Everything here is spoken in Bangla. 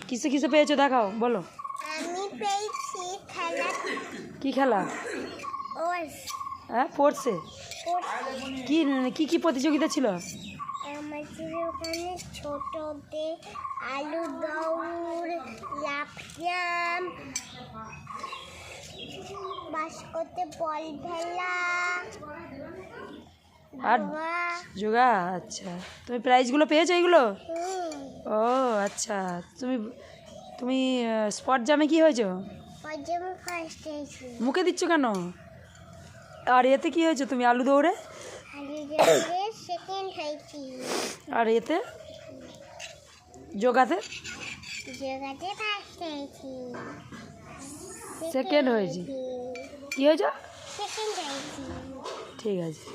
কিসে কিসে পেয়েছো দেখাও, বলো। আমি পেয়েছি খেলা। কি খেলা? হ্যাঁ, পড়ছে। কি কি কি প্রতিযোগিতা ছিল? আমাদের ওখানে ছোটদের আলু দৌড়, লাফ জাম্প, বাস্কতে বল ফেলা, আর যোগা। আচ্ছা, তুমি প্রাইজগুলো পেয়েছো এইগুলো? ও আচ্ছা, তুমি তুমি স্পট জামে কি হয়েছো? ফার্স্ট হয়েছি। মুখে দিচ্ছ কেন? আর এতে কি হয়েছে তুমি? আলু দৌড়ে? আলু দৌড়ে সেকেন্ড হয়েছি। আর এতে যোগাতে? যোগাতে ফার্স্ট হয়েছি। সেকেন্ড হয়েছি। কি হয়েছে? সেকেন্ড হয়েছি। ঠিক আছে।